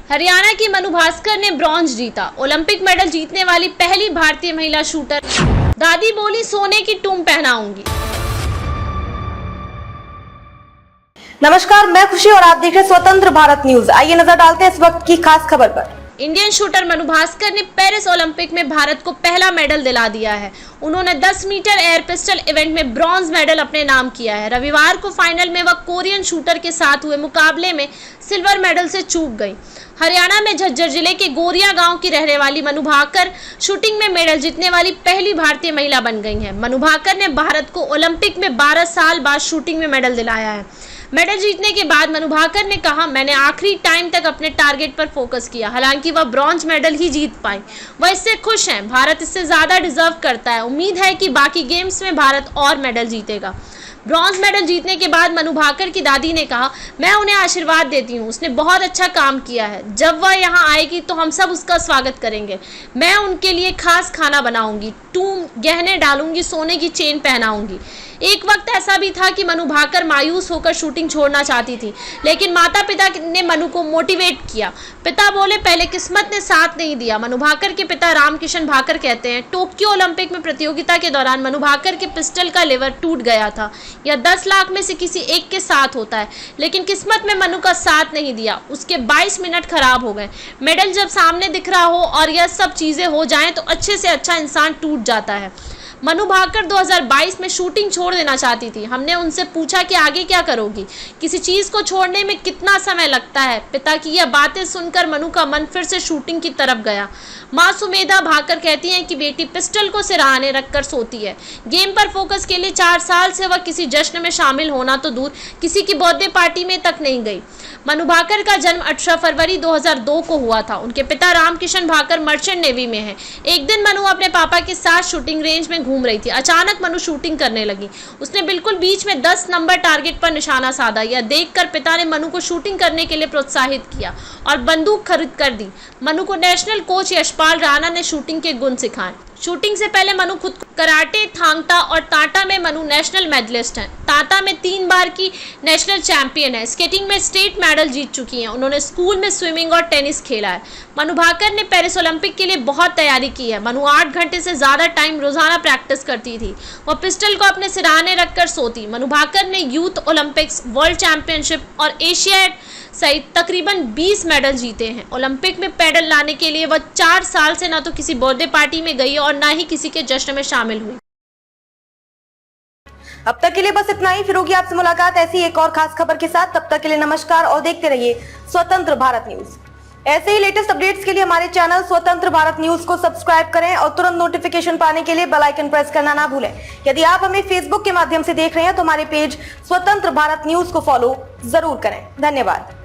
हरियाणा की मनु भास्कर ने ब्रॉन्ज जीता। ओलंपिक मेडल जीतने वाली पहली भारतीय महिला शूटर। दादी बोली सोने की टूम पहनाऊंगी। नमस्कार, मैं खुशी और आप देख रहे हैं स्वतंत्र भारत न्यूज। आइए नजर डालते हैं इस वक्त की खास खबर पर। इंडियन शूटर मनु भास्कर ने पेरिस ओलंपिक में भारत को पहला मेडल दिला दिया है। उन्होंने 10 मीटर एयर पिस्टल इवेंट में ब्रॉन्ज मेडल अपने नाम किया है। रविवार को फाइनल में वह कोरियन शूटर के साथ हुए मुकाबले में सिल्वर मेडल से चूक गई। हरियाणा में झज्जर जिले के गोरिया गांव की रहने वाली मनु भाकर शूटिंग में मेडल जीतने वाली पहली भारतीय महिला बन गई हैं। मनु भाकर ने भारत को ओलंपिक में 12 साल बाद शूटिंग में मेडल दिलाया है। मेडल जीतने के बाद मनु भाकर ने कहा, मैंने आखिरी टाइम तक अपने टारगेट पर फोकस किया। हालांकि वह ब्रॉन्ज मेडल ही जीत पाई, वह इससे खुश हैं। भारत इससे ज्यादा डिजर्व करता है। उम्मीद है कि बाकी गेम्स में भारत और मेडल जीतेगा। ब्रॉन्ज मेडल जीतने के बाद मनु भाकर की दादी ने कहा, मैं उन्हें आशीर्वाद देती हूँ। उसने बहुत अच्छा काम किया है। जब वह यहाँ आएगी तो हम सब उसका स्वागत करेंगे। मैं उनके लिए खास खाना बनाऊंगी, टूम गहने डालूंगी, सोने की चेन पहनाऊंगी। एक वक्त ऐसा भी था कि मनु भाकर मायूस होकर शूटिंग छोड़ना चाहती थी, लेकिन माता पिता ने मनु को मोटिवेट किया। पिता बोले, पहले किस्मत ने साथ नहीं दिया। मनु भाकर के पिता रामकिशन भाकर कहते हैं, टोक्यो ओलंपिक में प्रतियोगिता के दौरान मनु भाकर के पिस्टल का लीवर टूट गया था। यह 10 लाख में से किसी एक के साथ होता है, लेकिन किस्मत में मनु का साथ नहीं दिया। उसके 22 मिनट खराब हो गए। मेडल जब सामने दिख रहा हो और यह सब चीजें हो जाएं तो अच्छे से अच्छा इंसान टूट जाता है। मनु भाकर 2022 में शूटिंग छोड़ देना चाहती थी। हमने उनसे पूछा कि आगे क्या करोगी, किसी चीज को छोड़ने में कितना समय लगता है। पिता की यह बातें सुनकर मनु का मन फिर से शूटिंग की तरफ गया। मां सुमेधा भाकर कहती हैं कि बेटी पिस्टल को सिरहाने रखकर सोती है। गेम पर फोकस के लिए 4 साल से वह किसी जश्न में शामिल होना तो दूर, किसी की बर्थडे पार्टी में तक नहीं गई। मनु भाकर का जन्म 18 फरवरी 2002 को हुआ था। उनके पिता रामकिशन भाकर मर्चेंट नेवी में हैं। एक दिन मनु अपने पापा के साथ शूटिंग रेंज में घूम रही थी। अचानक मनु शूटिंग करने लगी। उसने बिल्कुल बीच में 10 नंबर टारगेट पर निशाना साधा। यह देखकर पिता ने मनु को शूटिंग करने के लिए प्रोत्साहित किया और बंदूक खरीद कर दी। मनु को नेशनल कोच यशपाल राणा ने शूटिंग के गुण सिखाए। शूटिंग से पहले मनु खुद कराटे, थांगटा और टाटा में मनु नेशनल मेडलिस्ट हैं। टाटा में 3 बार की नेशनल चैंपियन है। स्केटिंग में स्टेट मेडल जीत चुकी हैं। उन्होंने स्कूल में स्विमिंग और टेनिस खेला है। मनु भाकर ने पेरिस ओलंपिक के लिए बहुत तैयारी की है। मनु 8 घंटे से ज्यादा टाइम रोजाना प्रैक्टिस करती थी। वह पिस्टल को अपने सिरहाने रखकर सोती। मनु भाकर ने यूथ ओलंपिक्स, वर्ल्ड चैंपियनशिप और एशियाड सहित तकरीबन 20 मेडल जीते हैं। ओलंपिक में मेडल लाने के लिए वह 4 साल से ना तो किसी बर्थडे पार्टी में गई और ना ही किसी के जश्न में शामिल हुई। अब तक के लिए बस इतना ही। फिर होगी आपसे मुलाकात ऐसी एक और खास खबर के साथ। तब तक के लिए नमस्कार और देखते रहिए स्वतंत्र भारत न्यूज। ऐसे ही लेटेस्ट अपडेट्स के लिए हमारे चैनल स्वतंत्र भारत न्यूज को सब्सक्राइब करें और तुरंत नोटिफिकेशन पाने के लिए बेल आइकन प्रेस करना ना भूलें। यदि आप हमें फेसबुक के माध्यम से देख रहे हैं तो हमारे पेज स्वतंत्र भारत न्यूज को फॉलो जरूर करें। धन्यवाद।